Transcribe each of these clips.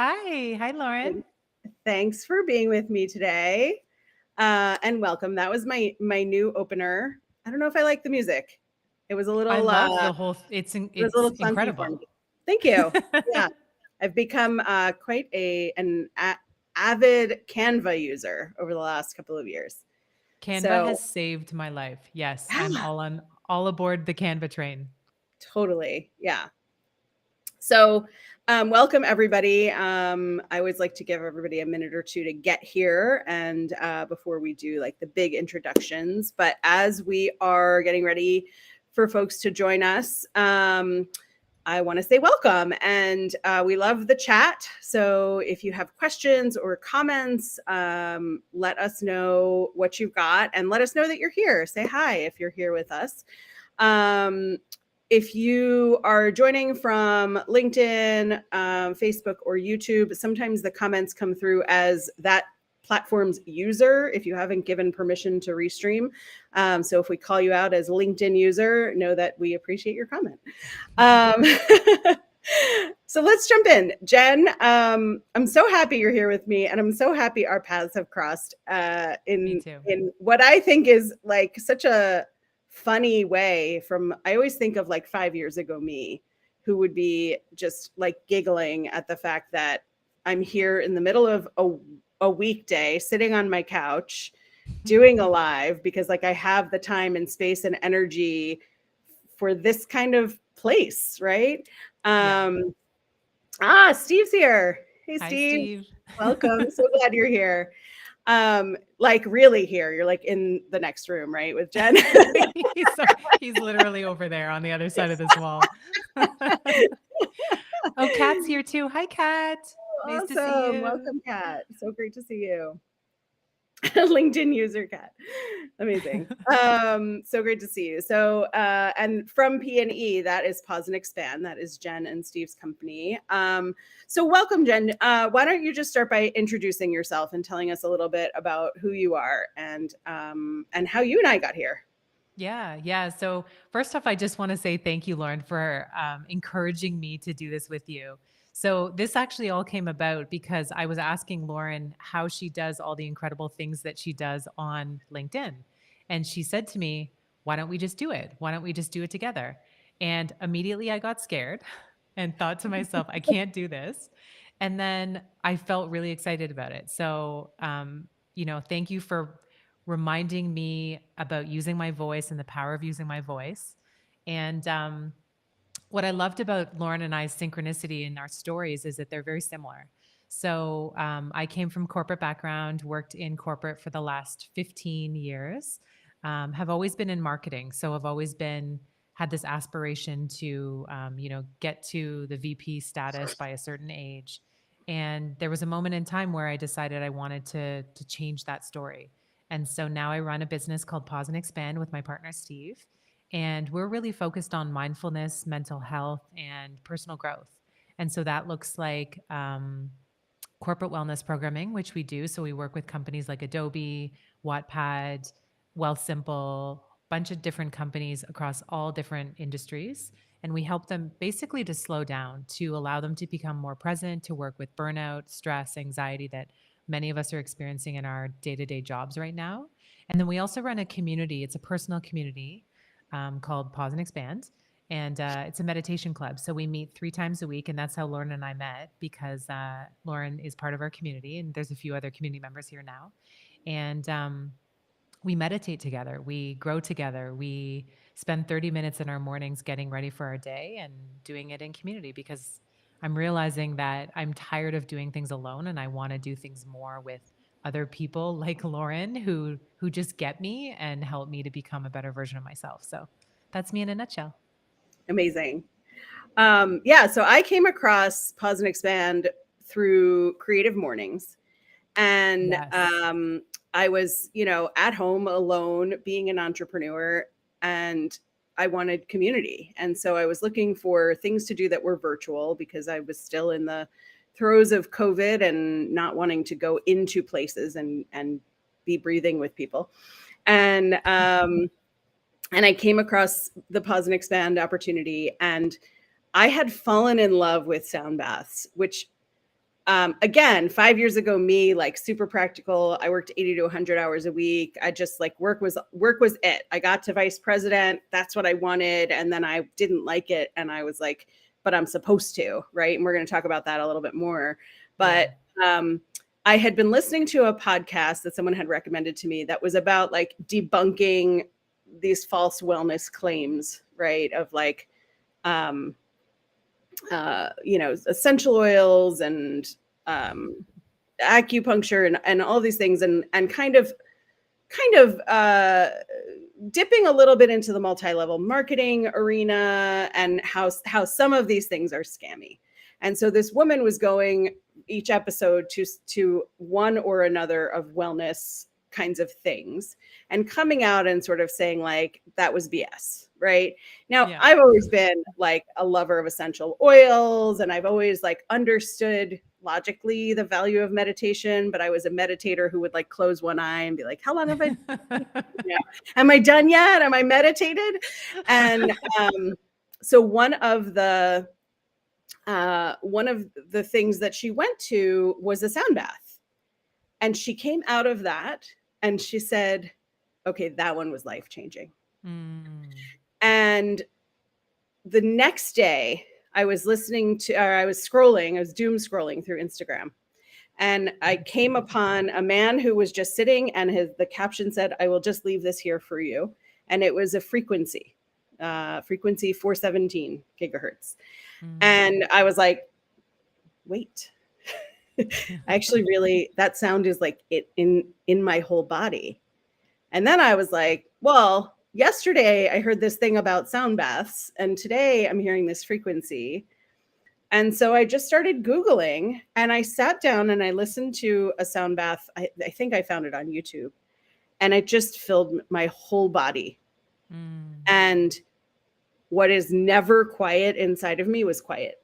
Hi, Lauren. Thanks for being with me today, and welcome. That was my new opener. I don't know if I like the music. It was a I little love the whole. it was a little clunky for Incredible. me. Thank you. Yeah, I've become quite avid Canva user over the last couple of years. Canva has So saved my life. Yes, I'm yeah, all aboard the Canva train. totally. Yeah. So, welcome everybody. I always like to give everybody a minute or two to get here, and before we do like the big introductions. But as we are getting ready for folks to join us, I want to say welcome, and we love the chat. So, if you have questions or comments, let us know what you've got, and let us know that you're here. Say hi if you're here with us. Um, if you are joining from LinkedIn, Facebook, or YouTube, sometimes the comments come through as that platform's user if you haven't given permission to restream. So if we call you out as LinkedIn user, know that we appreciate your comment. Um, so let's jump in. Jen, I'm so happy you're here with me, and I'm so happy our paths have crossed Me in too. what I think is like such a funny way. I always think of like 5 years ago me, who would be just like giggling at the fact that I'm here in the middle of a weekday sitting on my couch doing a live because like I have the time and space and energy for this kind of place, right? Yeah. Um, Steve's here. Hey, Hi, Steve. Steve. Welcome. So glad you're here. Like really here. You're like in the next room, right? With Jen. he's, so, he's literally over there on the other side of this wall. Oh, Kat's here too. Hi, Kat. Nice to see Awesome. you. Welcome, Kat. So great to see you. LinkedIn user Kat. Amazing. So great to see you. So and from P&E, that is Pause and Expand. That is Jen and Steve's company. So welcome, Jen. Why don't you just start by introducing yourself and telling us a little bit about who you are and how you and I got here. Yeah. So first off, I just want to say thank you, Lauren, for encouraging me to do this with you. So this actually all came about because I was asking Lauren how she does all the incredible things that she does on LinkedIn. And she said to me, why don't we just do it? Why don't we just do it together? And immediately I got scared and thought to myself, I can't do this. And then I felt really excited about it. So, thank you for reminding me about using my voice and the power of using my voice. And what I loved about Lauren and I's synchronicity in our stories is that they're very similar. So I came from corporate background, worked in corporate for the last 15 years, have always been in marketing. So I've always had this aspiration to, get to the VP status by a certain age. And there was a moment in time where I decided I wanted to change that story. And so now I run a business called Pause and Expand with my partner, Steve. And we're really focused on mindfulness, mental health, and personal growth. And so that looks like corporate wellness programming, which we do. So we work with companies like Adobe, Wattpad, Wealthsimple, bunch of different companies across all different industries. And we help them basically to slow down, to allow them to become more present, to work with burnout, stress, anxiety that many of us are experiencing in our day-to-day jobs right now. And then we also run a community. It's a personal community called Pause and Expand. And it's a meditation club. So we meet 3 times a week. And that's how Lauren and I met because Lauren is part of our community. And there's a few other community members here now. And we meditate together. We grow together. We spend 30 minutes in our mornings getting ready for our day and doing it in community because I'm realizing that I'm tired of doing things alone and I want to do things more with other people like Lauren who just get me and help me to become a better version of myself. So that's me in a nutshell. Amazing. So I came across Pause and Expand through Creative Mornings. And Yes. I was, at home alone, being an entrepreneur, and I wanted community. And so I was looking for things to do that were virtual because I was still in the throes of COVID and not wanting to go into places and be breathing with people. And I came across the Pause and Expand opportunity, and I had fallen in love with sound baths, which Again, 5 years ago, me, like super practical. I worked 80 to 100 hours a week. I just like work was it. I got to vice president. That's what I wanted. And then I didn't like it. And I was like, but I'm supposed to, right? And we're going to talk about that a little bit more. Yeah. But I had been listening to a podcast that someone had recommended to me that was about like debunking these false wellness claims, right? Of like, essential oils and acupuncture and all these things, and kind of dipping a little bit into the multi-level marketing arena, and how some of these things are scammy. And so this woman was going each episode to one or another of wellness kinds of things and coming out and sort of saying like that was BS. Right now, Yeah. I've always been like a lover of essential oils, and I've always like understood logically the value of meditation, but I was a meditator who would like close one eye and be like, how long have I yeah. Am I done yet? Am I meditated? And so one of the things that she went to was a sound bath. And she came out of that and she said, okay, that one was life-changing. And the next day I was I was doom scrolling through Instagram. And I came upon a man who was just sitting, and the caption said, I will just leave this here for you. And it was a frequency 417 gigahertz. And I was like, wait, actually really, that sound is like it in my whole body. And then I was like, well, yesterday I heard this thing about sound baths, and today I'm hearing this frequency. And so I just started Googling, and I sat down and I listened to a sound bath. I think I found it on YouTube, and it just filled my whole body. And what is never quiet inside of me was quiet.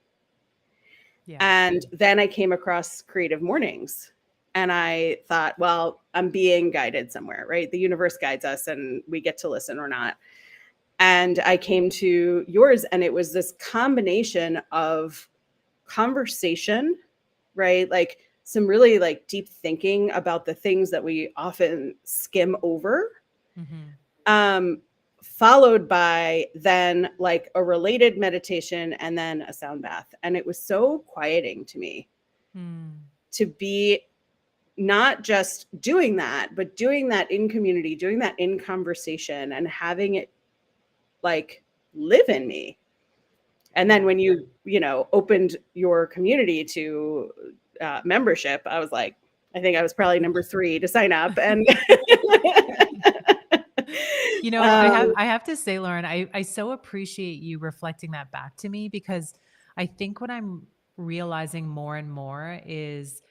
Yeah. And then I came across Creative Mornings, and I thought, well, I'm being guided somewhere, right? The universe guides us and we get to listen or not. And I came to yours, and it was this combination of conversation, right? Like some really like deep thinking about the things that we often skim over, followed by then like a related meditation and then a sound bath. And it was so quieting to me to be not just doing that, but doing that in community, doing that in conversation, and having it like live in me. And then when you opened your community to membership, I was like, I think I was probably number 3 to sign up. And I have to say, Lauren, I so appreciate you reflecting that back to me, because I think what I'm realizing more and more is,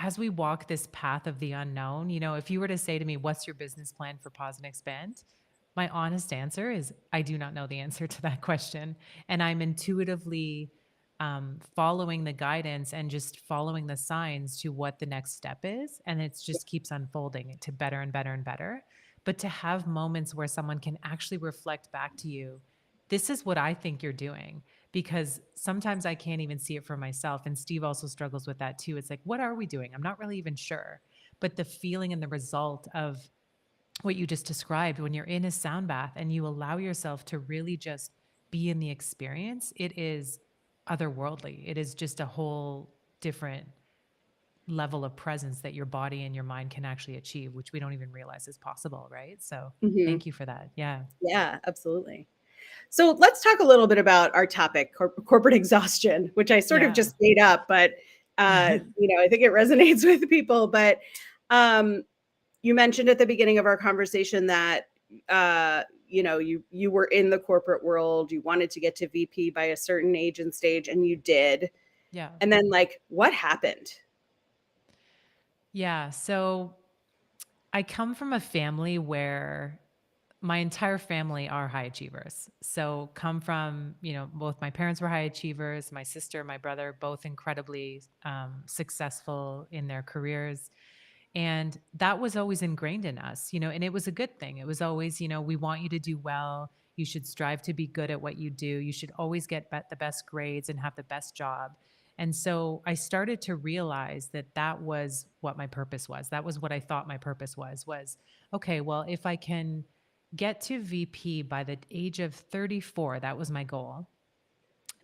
as we walk this path of the unknown, if you were to say to me, what's your business plan for Pause and Expand? My honest answer is I do not know the answer to that question. And I'm intuitively following the guidance and just following the signs to what the next step is. And it just keeps unfolding to better and better and better. But to have moments where someone can actually reflect back to you, this is what I think you're doing. Because sometimes I can't even see it for myself. And Steve also struggles with that too. It's like, what are we doing? I'm not really even sure. But the feeling and the result of what you just described, when you're in a sound bath and you allow yourself to really just be in the experience, it is otherworldly. It is just a whole different level of presence that your body and your mind can actually achieve, which we don't even realize is possible, right? So thank you for that. Yeah. Yeah, absolutely. So let's talk a little bit about our topic, corporate exhaustion, which I sort of just made up, but I think it resonates with people. But you mentioned at the beginning of our conversation that you were in the corporate world, you wanted to get to VP by a certain age and stage, and you did. Yeah. And then like, what happened? Yeah. So I come from a family where my entire family are high achievers. So come from, both my parents were high achievers, my sister, my brother, both incredibly successful in their careers. And that was always ingrained in us, and it was a good thing. It was always, we want you to do well. You should strive to be good at what you do. You should always get the best grades and have the best job. And so I started to realize that that was what my purpose was. That was what I thought my purpose was, okay, well, if I can get to VP by the age of 34, that was my goal,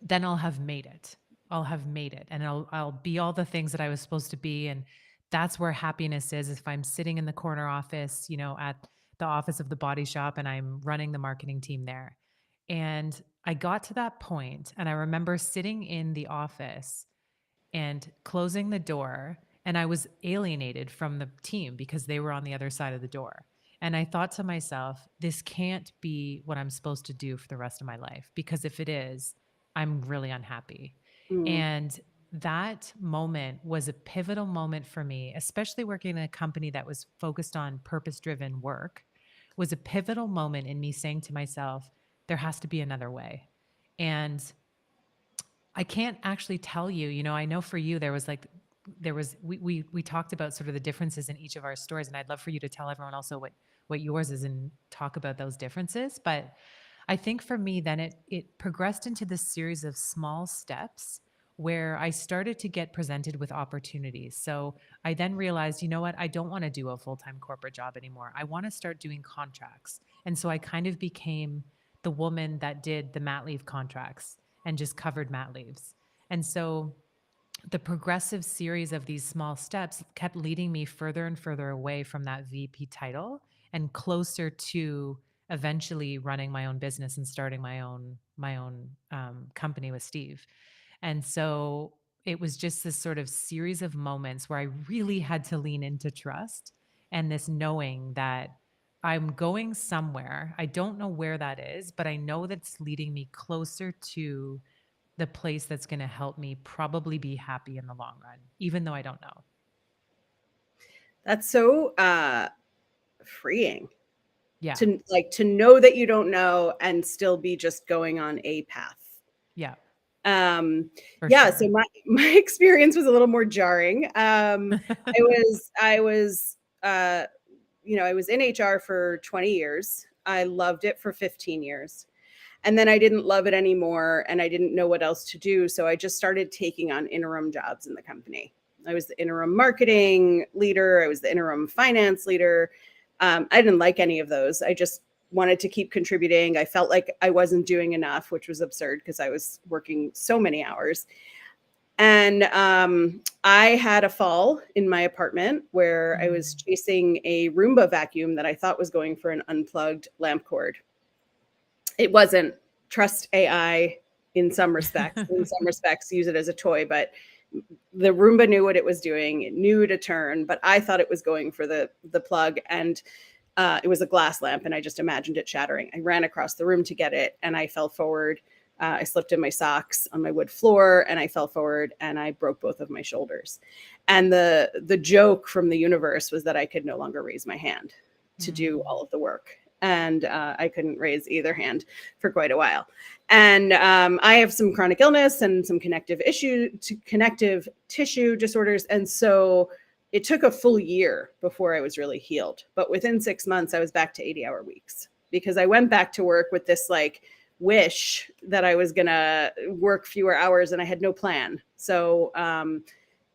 then I'll have made it. I'll have made it, and I'll be all the things that I was supposed to be. And that's where happiness is. If I'm sitting in the corner office, at the office of the body shop, and I'm running the marketing team there. And I got to that point, and I remember sitting in the office and closing the door, and I was alienated from the team because they were on the other side of the door. And I thought to myself, this can't be what I'm supposed to do for the rest of my life, because if it is, I'm really unhappy. Mm. And that moment was a pivotal moment for me, especially working in a company that was focused on purpose-driven work, was a pivotal moment in me saying to myself, there has to be another way. And I can't actually tell you, I know for you, we talked about sort of the differences in each of our stories. And I'd love for you to tell everyone also what yours is and talk about those differences. But I think for me, then it progressed into this series of small steps where I started to get presented with opportunities. So I then realized, you know what, I don't want to do a full-time corporate job anymore. I want to start doing contracts. And so I kind of became the woman that did the mat leave contracts and just covered mat leaves. And so the progressive series of these small steps kept leading me further and further away from that VP title and closer to eventually running my own business and starting my own company with Steve. And so it was just this sort of series of moments where I really had to lean into trust and this knowing that I'm going somewhere. I don't know where that is, but I know that it's leading me closer to the place that's going to help me probably be happy in the long run, even though I don't know. That's so freeing Yeah. to know that you don't know and still be just going on a path. Yeah. Yeah. Sure. So my experience was a little more jarring. I was I was in HR for 20 years. I loved it for 15 years. And then I didn't love it anymore and I didn't know what else to do. So I just started taking on interim jobs in the company. I was the interim marketing leader. I was the interim finance leader. I didn't like any of those. I just wanted to keep contributing. I felt like I wasn't doing enough, which was absurd because I was working so many hours. And I had a fall in my apartment where I was chasing a Roomba vacuum that I thought was going for an unplugged lamp cord. It wasn't. Trust AI in some respects. In some respects, use it as a toy, but the Roomba knew what it was doing. It knew to turn, but I thought it was going for the plug, and it was a glass lamp, and I just imagined it shattering. I ran across the room to get it, and I fell forward. I slipped in my socks on my wood floor, and I fell forward, and I broke both of my shoulders. And the joke from the universe was that I could no longer raise my hand to do all of the work. And I couldn't raise either hand for quite a while. And I have some chronic illness and some connective tissue disorders. And so it took a full year before I was really healed. But within 6 months, I was back to 80-hour weeks because I went back to work with this wish that I was going to work fewer hours and I had no plan. So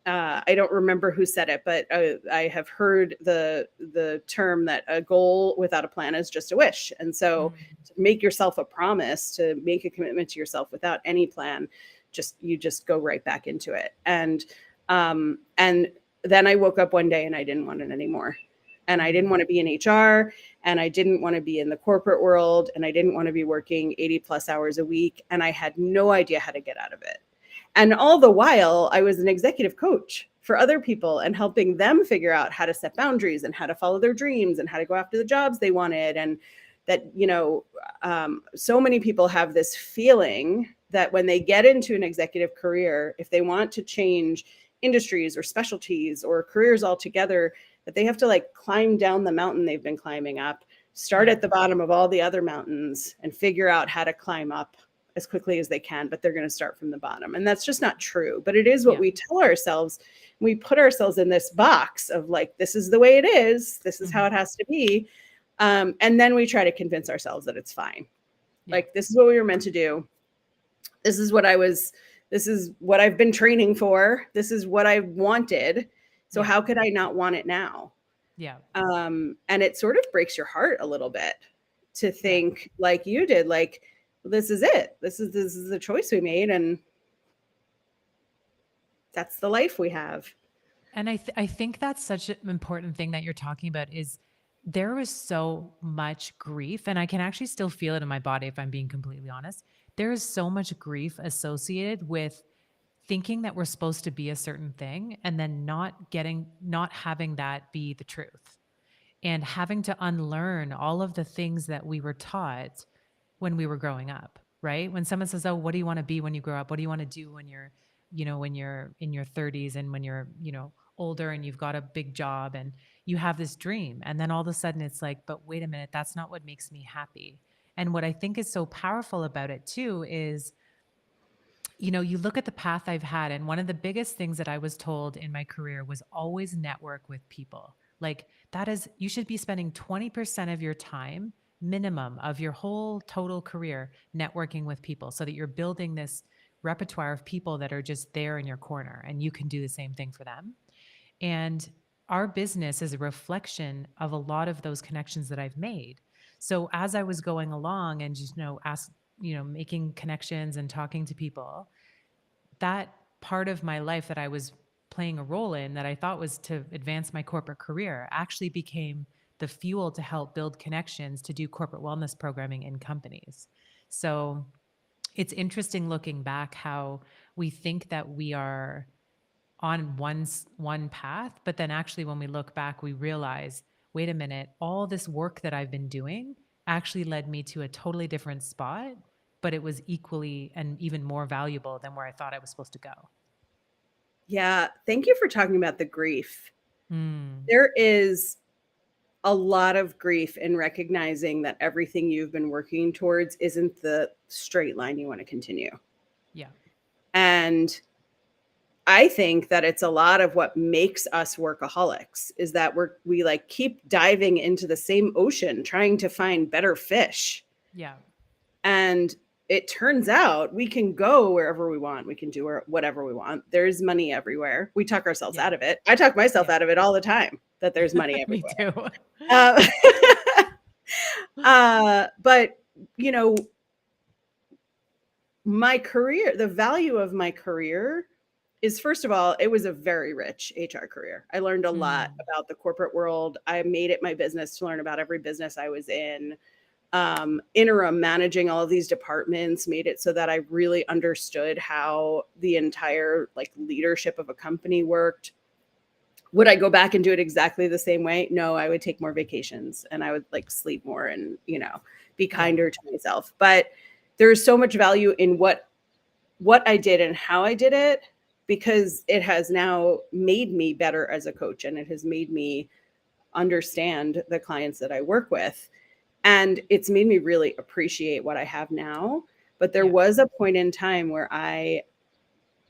I don't remember who said it, but I have heard the term that a goal without a plan is just a wish. And so make yourself a promise to make a commitment to yourself without any plan. You just go right back into it. And then I woke up one day and I didn't want it anymore. And I didn't want to be in HR and I didn't want to be in the corporate world and I didn't want to be working 80 plus hours a week. And I had no idea how to get out of it. And all the while, I was an executive coach for other people and helping them figure out how to set boundaries and how to follow their dreams and how to go after the jobs they wanted. And that, so many people have this feeling that when they get into an executive career, if they want to change industries or specialties or careers altogether, that they have to climb down the mountain they've been climbing up, start at the bottom of all the other mountains and figure out how to climb up as quickly as they can, but they're going to start from the bottom. And that's just not true. But it is what we tell ourselves. We put ourselves in this box of this is the way it is. This is how it has to be. And then we try to convince ourselves that it's fine. This is what we were meant to do. This is what I was This is what I've been training for. This is what I wanted. So Yeah. how could I not want it now? Yeah. And it sort of breaks your heart a little bit to Yeah. think like you did, like, this is it. This is the choice we made, and that's the life we have. And I think that's such an important thing that you're talking about is there was so much grief, and I can actually still feel it in my body if I'm being completely honest. There is so much grief associated with thinking that we're supposed to be a certain thing and then not having that be the truth and having to unlearn all of the things that we were taught when we were growing up, right? When someone says, "Oh, what do you want to be when you grow up? What do you want to do when you're, when you're in your 30s and when you're, older and you've got a big job and you have this dream." And then all of a sudden it's like, "But wait a minute, that's not what makes me happy." And what I think is so powerful about it too is, you look at the path I've had, and one of the biggest things that I was told in my career was always network with people. Like, that is, you should be spending 20% of your time, minimum of your whole total career, networking with people so that you're building this repertoire of people that are just there in your corner and you can do the same thing for them. And our business is a reflection of a lot of those connections that I've made. So as I was going along and just, making connections and talking to people, that part of my life that I was playing a role in that I thought was to advance my corporate career actually became the fuel to help build connections to do corporate wellness programming in companies. So it's interesting looking back how we think that we are on one path, but then actually when we look back, we realize, wait a minute, all this work that I've been doing actually led me to a totally different spot, but it was equally and even more valuable than where I thought I was supposed to go. Yeah. Thank you for talking about the grief. Mm, There is a lot of grief in recognizing that everything you've been working towards isn't the straight line you want to continue. yeah. And I think that it's a lot of what makes us workaholics is that we like keep diving into the same ocean trying to find better fish. Yeah. And it turns out we can go wherever we want. We can do whatever we want. There's money everywhere. We talk ourselves Yeah. out of it. I talk myself Yeah. out of it all the time that there's money Me everywhere. too. Uh, but you know, my career, the value of my career is, first of all, it was a very rich HR career. I learned a lot Mm, about the corporate world. I made it my business to learn about every business I was in. Interim managing all of these departments made it so that I really understood how the entire like leadership of a company worked. Would I go back and do it exactly the same way? No, I would take more vacations and I would like sleep more and, be yeah. kinder to myself. But there's so much value in what I did and how I did it because it has now made me better as a coach and it has made me understand the clients that I work with. And it's made me really appreciate what I have now. But there Yeah. was a point in time where I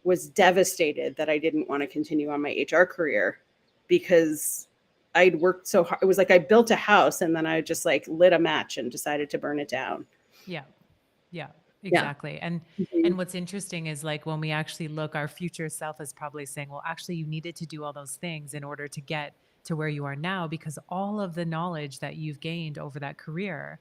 was devastated that I didn't want to continue on my HR career because I'd worked so hard. It was like I built a house and then I just like lit a match and decided to burn it down. Yeah. Yeah, Yeah. exactly. And Mhm. what's interesting is like when we actually look, our future self is probably saying, well, actually you needed to do all those things in order to get to where you are now because all of the knowledge that you've gained over that career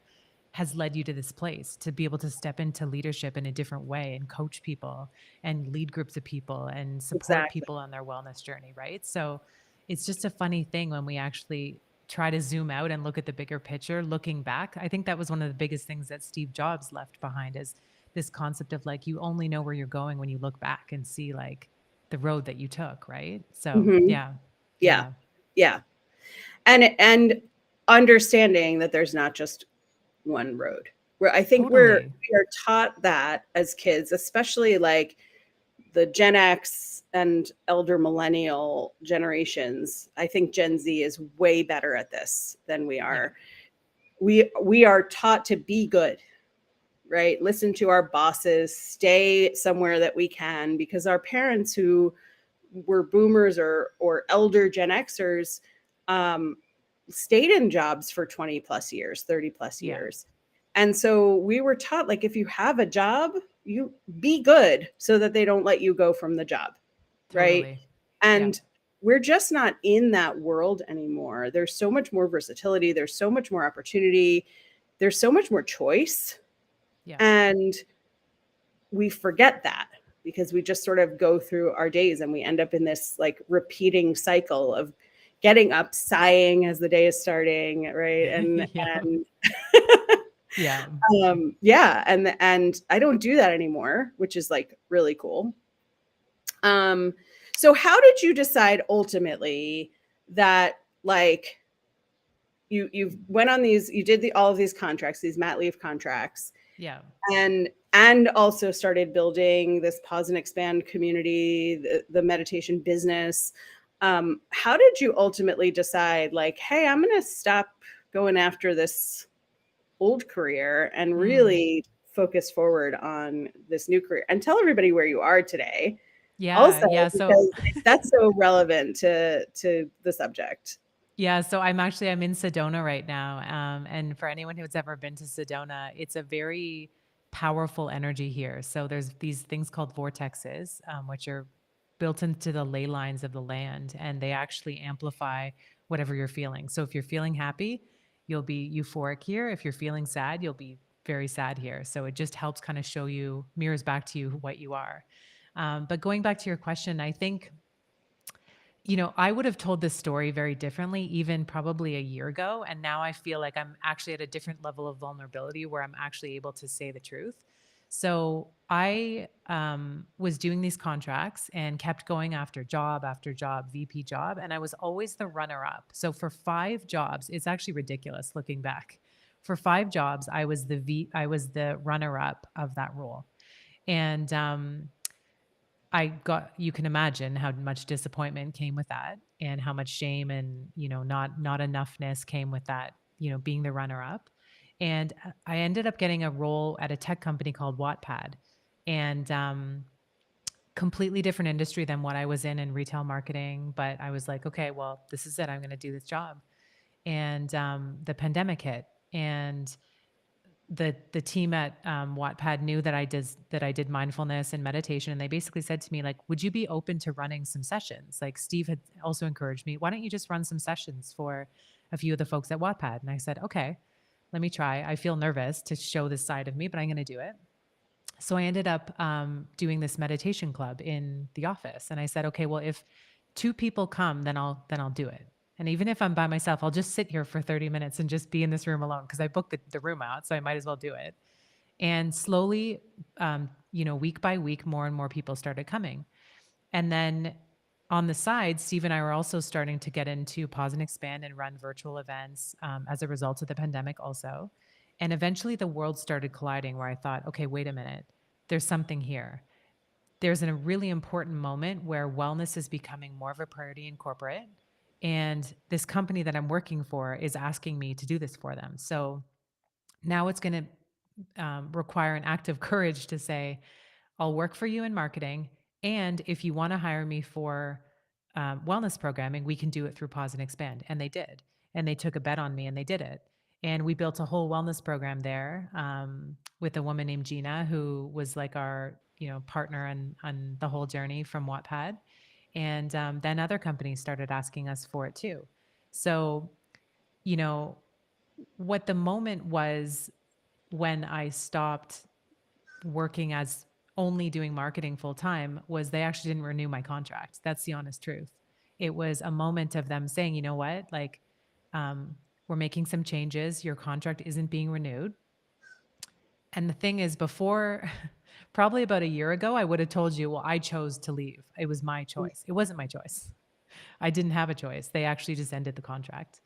has led you to this place to be able to step into leadership in a different way and coach people and lead groups of people and support Exactly. people on their wellness journey, right? So it's just a funny thing when we actually try to zoom out and look at the bigger picture looking back. I think that was one of the biggest things that Steve Jobs left behind is this concept of like you only know where you're going when you look back and see like the road that you took, right? So Mhm. yeah. Yeah. Yeah. Yeah. And understanding that there's not just one road. Where I think Totally. we are taught that as kids, especially like the Gen X and elder millennial generations. I think Gen Z is way better at this than we Yeah. are. We are taught to be good, right? Listen to our bosses, stay somewhere that we can because our parents who were boomers or elder Gen Xers um, stayed in jobs for 20 plus years, 30 plus Yeah. years. And so we were taught like if you have a job, you be good so that they don't let you go from the job, right? Totally. Yeah. And we're just not in that world anymore. There's so much more versatility, there's so much more opportunity, there's so much more choice. Yeah. And we forget that because we just sort of go through our days and we end up in this like repeating cycle of getting up, sighing as the day is starting, right? Yeah. And Yeah. yeah, and I don't do that anymore, which is like really cool. Um, so how did you decide ultimately that like you went on these, you did all of these contracts, these mat leave contracts, Yeah. and also started building this pause and expand community, the meditation business. How did you ultimately decide like, hey, I'm going to stop going after this old career and Mm. really focus forward on this new career, and tell everybody where you are today Yeah. also, Yeah. So because that's so relevant to the subject. yeah, so I'm in Sedona right now. And for anyone who's ever been to Sedona, it's a very powerful energy here. So there's these things called vortexes, which are built into the ley lines of the land, and they actually amplify whatever you're feeling. So if you're feeling happy, you'll be euphoric here. If you're feeling sad, you'll be very sad here. So it just helps kind of show you, mirrors back to you what you are. But going back to your question, I think I would have told this story very differently, even probably a year ago. And now I feel like I'm actually at a different level of vulnerability where I'm actually able to say the truth. So I was doing these contracts and kept going after job, VP job. And I was always the runner up. So for 5 jobs, it's actually ridiculous looking back. For 5 jobs, I was the runner up of that role. And you can imagine how much disappointment came with that and how much shame and, not enoughness came with that, being the runner up. And I ended up getting a role at a tech company called Wattpad, and completely different industry than what I was in retail marketing. But I was like, okay, well, this is it. I'm going to do this job. And the pandemic hit, and the team at Wattpad knew that I did mindfulness and meditation, and they basically said to me like, "Would you be open to running some sessions?" Like Steve had also encouraged me, "Why don't you just run some sessions for a few of the folks at Wattpad?" And I said, "Okay, let me try. I feel nervous to show this side of me, but I'm going to do it." So I ended up doing this meditation club in the office, and I said, "Okay, well, if 2 people come, then I'll do it." And even if I'm by myself, I'll just sit here for 30 minutes and just be in this room alone because I booked the room out. So I might as well do it. And slowly, week by week, more and more people started coming. And then on the side, Steve and I were also starting to get into pause and expand and run virtual events as a result of the pandemic, also. And eventually, the world started colliding where I thought, okay, wait a minute, there's something here. There's a really important moment where wellness is becoming more of a priority in corporate. And this company that I'm working for is asking me to do this for them. So now it's going to require an act of courage to say, I'll work for you in marketing. And if you want to hire me for wellness programming, we can do it through Pause and Expand. And they did. And they took a bet on me and they did it. And we built a whole wellness program there with a woman named Gina, who was like our partner on the whole journey from Wattpad. And then other companies started asking us for it too. So, you know, what the moment was when I stopped working as only doing marketing full time was they actually didn't renew my contract. That's the honest truth. It was a moment of them saying, you know what, like, we're making some changes. Your contract isn't being renewed. And the thing is, before, probably about a year ago, I would have told you, well, I chose to leave. It was my choice. It wasn't my choice. I didn't have a choice. They actually just ended the contract.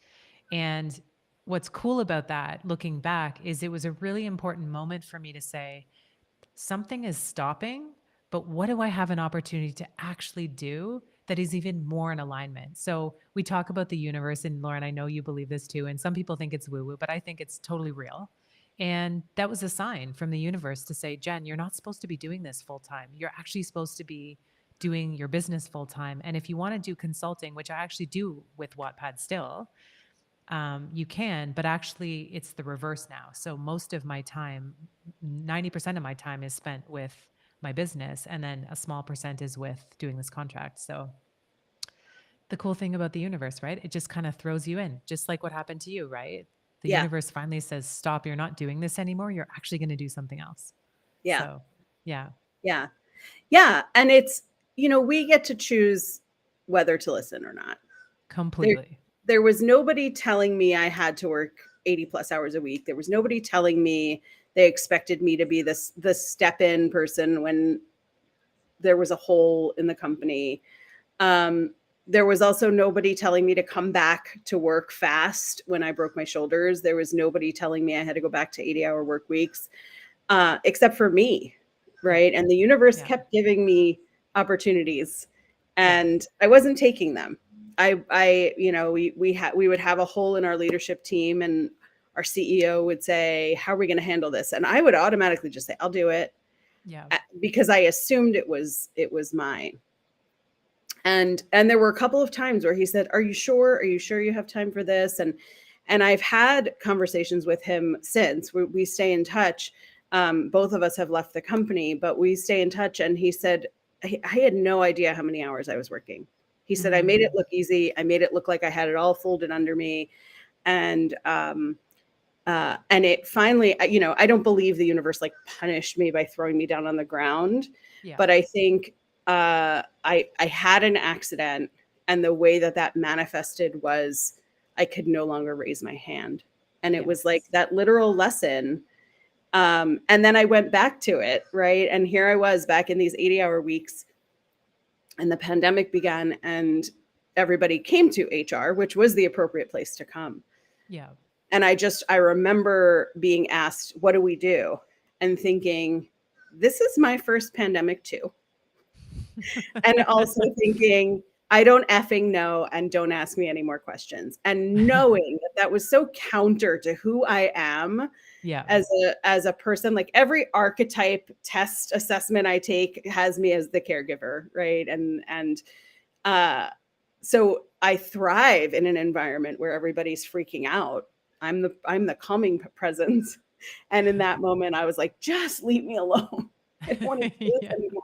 And what's cool about that, looking back, is it was a really important moment for me to say, something is stopping, but what do I have an opportunity to actually do that is even more in alignment? So we talk about the universe, and Lauren, I know you believe this too, and some people think it's woo-woo, but I think it's totally real. And that was a sign from the universe to say, Jen, you're not supposed to be doing this full time. You're actually supposed to be doing your business full time. And if you want to do consulting, which I actually do with Wattpad still, you can, but actually it's the reverse now. So most of my time 90% of my time is spent with my business, and then a small percent is with doing this contract. So the cool thing about the universe, right? It just kind of throws you in, just like what happened to you, right? The Yeah. universe finally says, stop, you're not doing this anymore. You're actually going to do something else. Yeah. So, yeah, Yeah. Yeah. And it's, we get to choose whether to listen or not. completely. There was nobody telling me I had to work 80 plus hours a week. There was nobody telling me they expected me to be the step in person when there was a hole in the company. There was also nobody telling me to come back to work fast when I broke my shoulders. There was nobody telling me I had to go back to 80-hour work weeks, except for me, right? And the universe Yeah. kept giving me opportunities, Yeah. and I wasn't taking them. We would have a hole in our leadership team, and our CEO would say, "How are we going to handle this?" And I would automatically just say, "I'll do it," Yeah. because I assumed it was mine. And there were a couple of times where he said, "Are you sure? Are you sure you have time for this?" And I've had conversations with him since. We stay in touch. Both of us have left the company, but we stay in touch. And he said, I had no idea how many hours I was working. He said, "I made it look easy. I made it look like I had it all folded under me." And it finally, I don't believe the universe like punished me by throwing me down on the ground, Yeah. but I think I had an accident, and the way that manifested was I could no longer raise my hand, and it was like Yes. that literal lesson. And then I went back to it, right? And here I was back in these 80-hour weeks, and the pandemic began, and everybody came to HR, which was the appropriate place to come. Yeah. And I remember being asked, "What do we do?" And thinking, this is my first pandemic too. And also thinking, I don't effing know, and don't ask me any more questions. And knowing that was so counter to who I am Yeah. as a person. Like every archetype test assessment I take has me as the caregiver, right? Uh so I thrive in an environment where everybody's freaking out. I'm the calming presence. And in that moment, I was like, just leave me alone. I don't want to do this Yeah. anymore.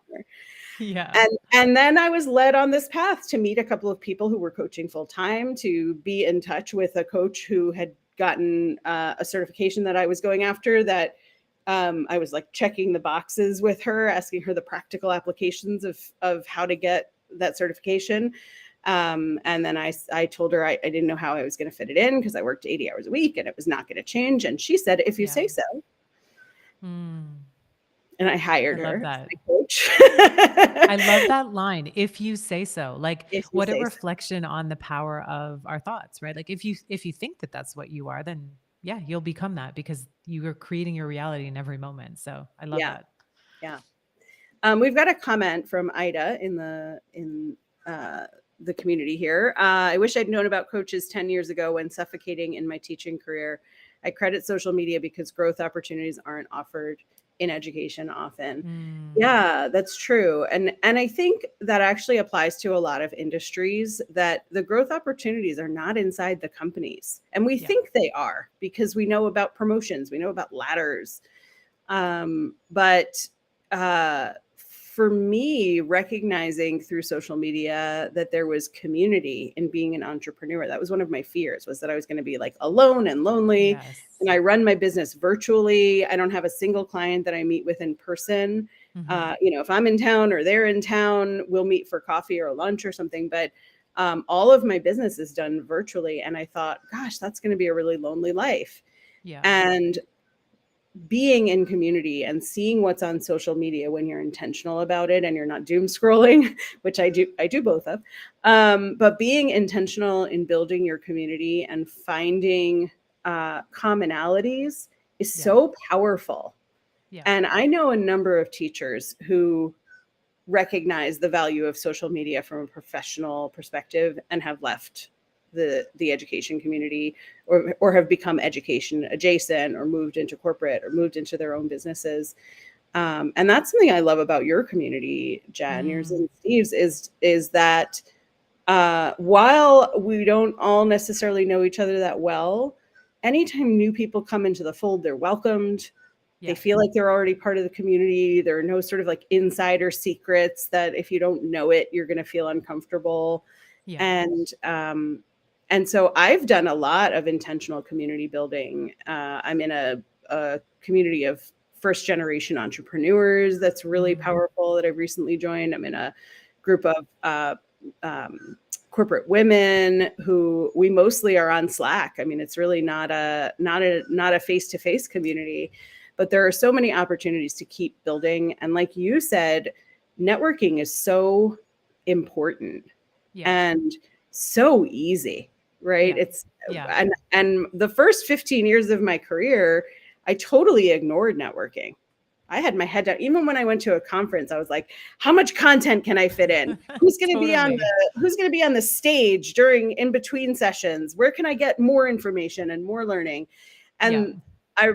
Yeah. And then I was led on this path to meet a couple of people who were coaching full time, to be in touch with a coach who had gotten a certification that I was going after, that I was like checking the boxes with her, asking her the practical applications of how to get that certification. And then I told her I didn't know how I was going to fit it in, because I worked 80 hours a week and it was not going to change. And she said, "If you Yeah. say so." And I I hired love her as that. my coach. I love that line. If you say so, like, If you what a say so. reflection on the power of our thoughts, right? Like if you think that that's what you are, then yeah, you'll become that, because you are creating your reality in every moment. So I love Yeah. that. Yeah. We've got a comment from Ida in the community here. "I wish I'd known about coaches 10 years ago when suffocating in my teaching career. I credit social media because growth opportunities aren't offered in education often." Yeah, that's true. And I think that actually applies to a lot of industries, that the growth opportunities are not inside the companies. And we Yeah. think they are, because we know about promotions, we know about ladders. But for me, recognizing through social media that there was community in being an entrepreneur, that was one of my fears, was that I was going to be like alone and lonely. Yes. And I run my business virtually. I don't have a single client that I meet with in person. If I'm in town or they're in town, we'll meet for coffee or lunch or something. But all of my business is done virtually. And I thought, gosh, that's going to be a really lonely life. Yeah. And being in community and seeing what's on social media when you're intentional about it and you're not doom scrolling, which I do both of, but being intentional in building your community and finding commonalities is Yeah. so powerful. Yeah. And I know a number of teachers who recognize the value of social media from a professional perspective and have left the education community, or have become education adjacent, or moved into corporate, or moved into their own businesses. And that's something I love about your community, Jen, yours and Steve's, is that while we don't all necessarily know each other that well, anytime new people come into the fold, they're welcomed. They Yeah. feel like they're already part of the community. There are no sort of like insider secrets that if you don't know it, you're going to feel uncomfortable. Yeah. And so I've done a lot of intentional community building. I'm in a community of first generation entrepreneurs that's really Mm. powerful that I've recently joined. I'm in a group of um, corporate women who we mostly are on Slack. I mean, it's really not a face-to-face community, but there are so many opportunities to keep building. And like you said, networking is so important Yeah. and so easy, right? Yeah. It's Yeah. and the first 15 years of my career, I totally ignored networking. I had my head down. Even when I went to a conference, I was like, how much content can I fit in? Totally. Who's going to be on the stage during in between sessions? Where can I get more information and more learning? Yeah. And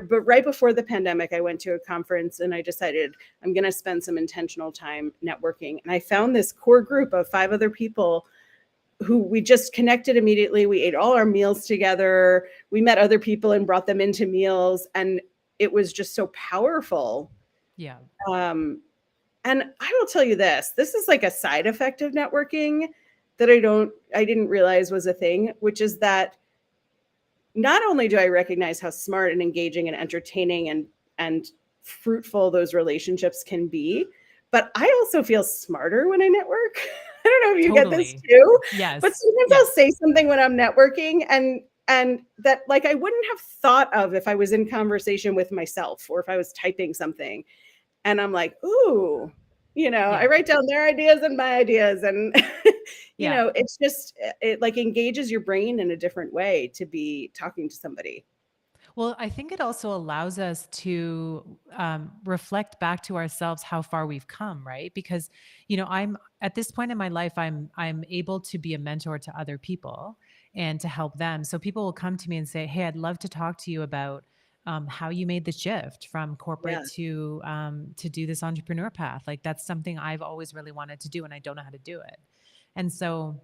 but right before the pandemic, I went to a conference and I decided I'm going to spend some intentional time networking. And I found this core group of 5 other people who we just connected immediately. We ate all our meals together. We met other people and brought them into meals. And it was just so powerful. Yeah. Um, and I will tell you this is like a side effect of networking that I didn't realize was a thing, which is that not only do I recognize how smart and engaging and entertaining and fruitful those relationships can be, but I also feel smarter when I network. I don't know if you get this Totally. too, but Yes. sometimes I'll Yes. say something when I'm networking and that like I wouldn't have thought of if I was in conversation with myself or if I was typing something. And I'm like, ooh, I Yeah. write down their ideas and my ideas. And, Yeah. it's just, it like engages your brain in a different way to be talking to somebody. Well, I think it also allows us to reflect back to ourselves how far we've come, right? Because, I'm at this point in my life, I'm able to be a mentor to other people and to help them. So people will come to me and say, "Hey, I'd love to talk to you about how you made the shift from Yeah. corporate to do this entrepreneur path. Like that's something I've always really wanted to do, and I don't know how to do it." And so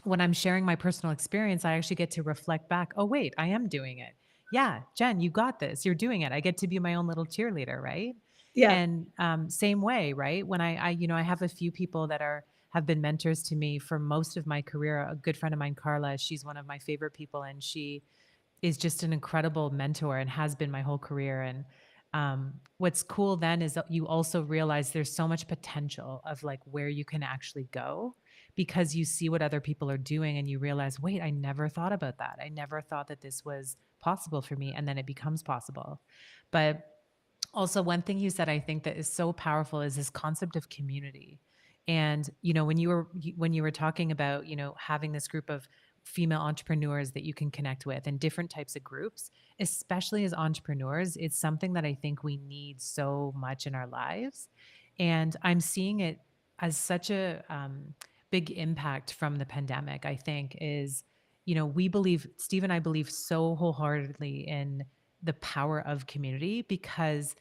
when I'm sharing my personal experience, I actually get to reflect back, oh, wait, I am doing it. Yeah, Jen, you got this. You're doing it. I get to be my own little cheerleader, right? Yeah. And same way, right? When I have a few people that have been mentors to me for most of my career. A good friend of mine, Carla, she's one of my favorite people, and she is just an incredible mentor and has been my whole career. And what's cool then is that you also realize there's so much potential of like where you can actually go because you see what other people are doing and you realize, wait, I never thought about that. I never thought that this was possible for me. And then it becomes possible. But also, one thing you said I think that is so powerful is this concept of community. And when you were talking about, having this group of female entrepreneurs that you can connect with and different types of groups, especially as entrepreneurs, it's something that I think we need so much in our lives. And I'm seeing it as such a big impact from the pandemic, I think, is, Steve and I believe so wholeheartedly in the power of community because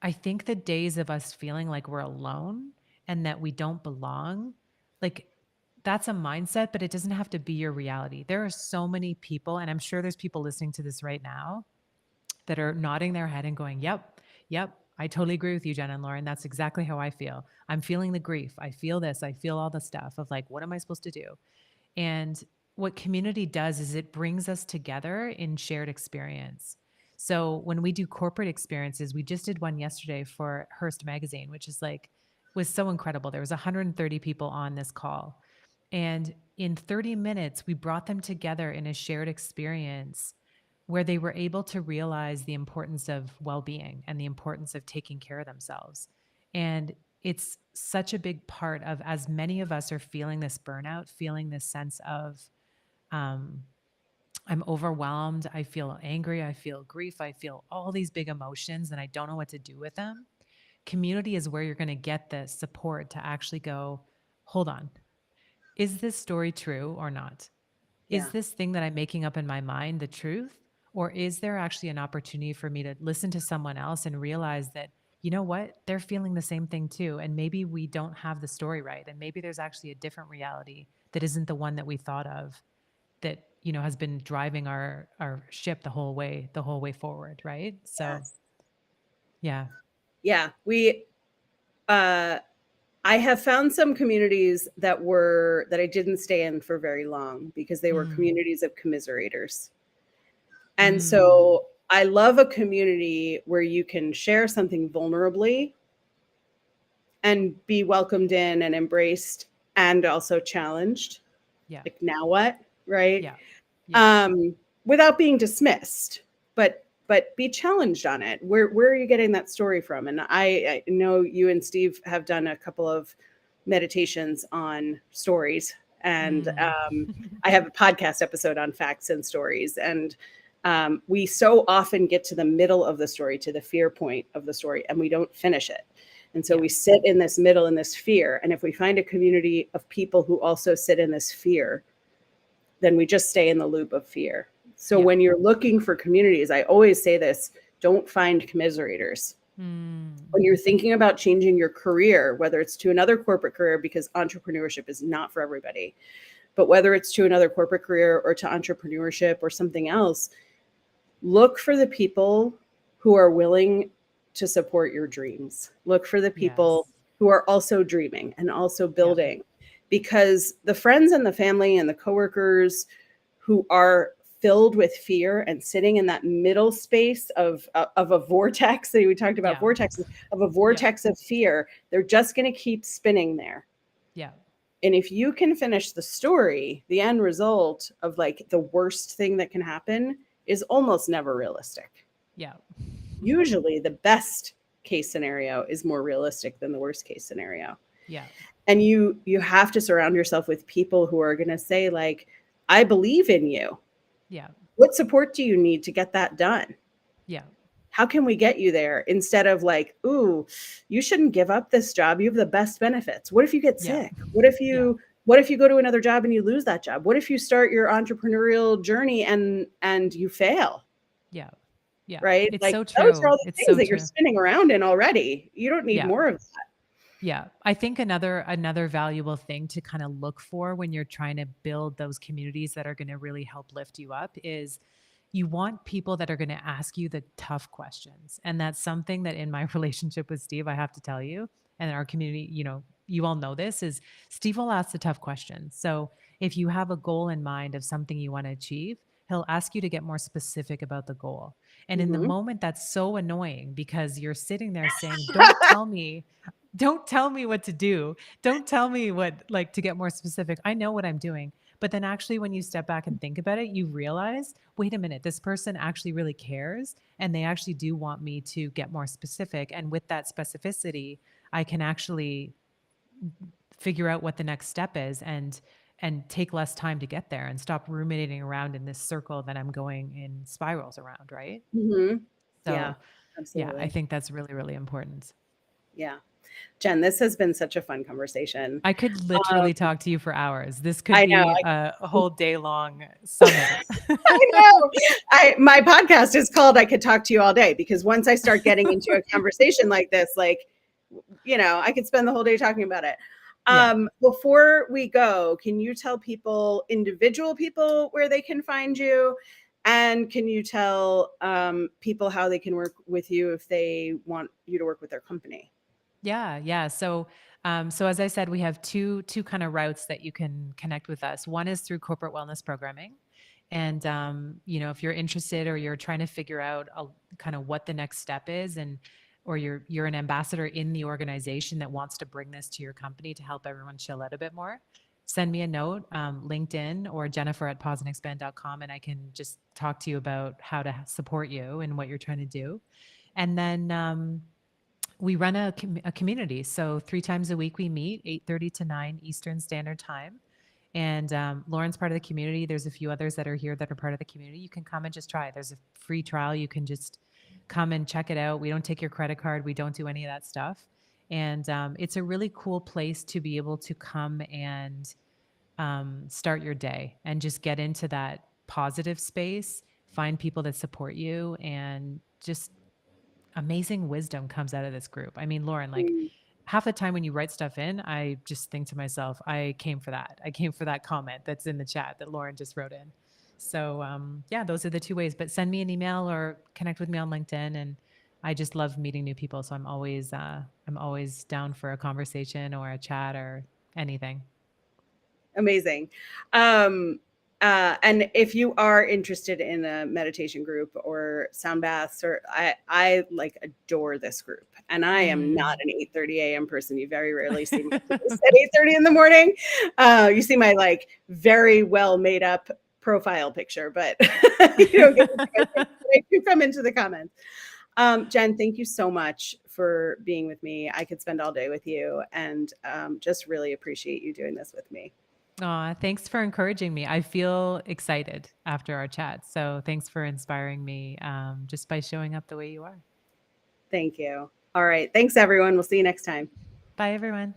I think the days of us feeling like we're alone and that we don't belong, like that's a mindset, but it doesn't have to be your reality. There are so many people, and I'm sure there's people listening to this right now that are nodding their head and going, yep, yep, I totally agree with you, Jen and Lauren. That's exactly how I feel. I'm feeling the grief. I feel this. I feel all the stuff of like, what am I supposed to do? And what community does is it brings us together in shared experience. So when we do corporate experiences, we just did one yesterday for Hearst Magazine, which is like was so incredible. There was 130 people on this call. And in 30 minutes, we brought them together in a shared experience where they were able to realize the importance of well-being and the importance of taking care of themselves. And it's such a big part of as many of us are feeling this burnout, feeling this sense of um, I'm overwhelmed, I feel angry, I feel grief, I feel all these big emotions and I don't know what to do with them. Community is where you're going to get the support to actually go, hold on, is this story true or not? Is Yeah. this thing that I'm making up in my mind the truth? Or is there actually an opportunity for me to listen to someone else and realize that, you know what, they're feeling the same thing too? And maybe we don't have the story right. And maybe there's actually a different reality that isn't the one that we thought of that, has been driving our ship the whole way forward. Right. So Yes. Yeah. Yeah, we uh I have found some communities that I didn't stay in for very long because they were Mm. communities of commiserators. And Mm. so I love a community where you can share something vulnerably and be welcomed in and embraced and also challenged. Yeah. Like, now what? Right? Yeah. Yeah. Um, without being dismissed, but be challenged on it. Where are you getting that story from? And I know you and Steve have done a couple of meditations on stories, and Mm. I have a podcast episode on facts and stories. And we so often get to the middle of the story, to the fear point of the story, and we don't finish it. And so Yeah. we sit in this middle, in this fear. And if we find a community of people who also sit in this fear, then we just stay in the loop of fear. So Yeah. when you're looking for communities, I always say this: don't find commiserators. Mm. When you're thinking about changing your career, whether it's to another corporate career, because entrepreneurship is not for everybody, but whether it's to another corporate career or to entrepreneurship or something else, look for the people who are willing to support your dreams. Look for the people Yes. who are also dreaming and also Yeah. building, because the friends and the family and the coworkers who are filled with fear and sitting in that middle space of a vortex, that we talked about Yeah. vortexes, of a Yeah. vortex of fear, they're just going to keep spinning there. Yeah. And if you can finish the story, the end result of like the worst thing that can happen is almost never realistic. Yeah. Usually the best case scenario is more realistic than the worst case scenario. Yeah. And you have to surround yourself with people who are going to say like, I believe in you. Yeah. What support do you need to get that done? Yeah. How can we get you there? Instead of like, ooh, you shouldn't give up this job. You have the best benefits. What if you get Yeah. sick? Yeah. What if you go to another job and you lose that job? What if you start your entrepreneurial journey and you fail? Yeah. Yeah. Right? It's Like, so those are true. all the It's things so that you're true. spinning around in already. You don't need Yeah. more of that. Yeah. I think another valuable thing to kind of look for when you're trying to build those communities that are going to really help lift you up is you want people that are going to ask you the tough questions. And that's something that in my relationship with Steve, I have to tell you, and in our community, you all know this is Steve will ask the tough questions. So if you have a goal in mind of something you want to achieve, he'll ask you to get more specific about the goal. And in the Mhm. moment, that's so annoying because you're sitting there saying, don't tell me what to do. Don't tell me what, like, to get more specific. I know what I'm doing. But then actually, when you step back and think about it, you realize, wait a minute, this person actually really cares. And they actually do want me to get more specific. And with that specificity, I can actually figure out what the next step is and take less time to get there and stop ruminating around in this circle that I'm going in spirals around, right? Mhm. Yeah, So, yeah, I absolutely. think that's really, really important. Yeah. Jen, this has been such a fun conversation. I could Um, literally talk to you for hours. This could I know. be a whole day long summit. I know. My podcast is called I Could Talk to You All Day, because once I start getting into a conversation like this, like, I could spend the whole day talking about it. Yeah. Before we go, can you tell people, individual people, where they can find you? And can you tell people how they can work with you if they want you to work with their company? Yeah, yeah. So as I said, we have two kind of routes that you can connect with us. One is through corporate wellness programming, and if you're interested or you're trying to figure out kind of what the next step is, and or you're an ambassador in the organization that wants to bring this to your company to help everyone chill out a bit more, send me a note, LinkedIn or Jennifer@pauseandexpand.com, and I can just talk to you about how to support you and what you're trying to do. And then we run a community. So 3 times a week we meet, 8:30 to 9 Eastern Standard Time. And Lauren's part of the community. There's a few others that are here that are part of the community. You can come and just try. There's a free trial. You can just come and check it out. We don't take your credit card. We don't do any of that stuff. And it's a really cool place to be able to come and start your day and just get into that positive space, find people that support you, and just amazing wisdom comes out of this group. I mean, Lauren, like Mm. half the time when you write stuff in, I just think to myself, I came for that. I came for that comment that's in the chat that Lauren just wrote in. So yeah, those are the two ways. But send me an email or connect with me on LinkedIn, and I just love meeting new people. So I'm always down for a conversation or a chat or anything. Amazing. And if you are interested in a meditation group or sound baths, or I like adore this group. And I am not Mm. an 8:30 a.m. person. You very rarely see me at 8:30 in the morning. You see my like very well made up profile picture, but you don't get to see my face. But I do come into the comments. Jenn, thank you so much for being with me. I could spend all day with you, and just really appreciate you doing this with me. Aw, thanks for encouraging me. I feel excited after our chat. So thanks for inspiring me just by showing up the way you are. Thank you. All right. Thanks, everyone. We'll see you next time. Bye, everyone.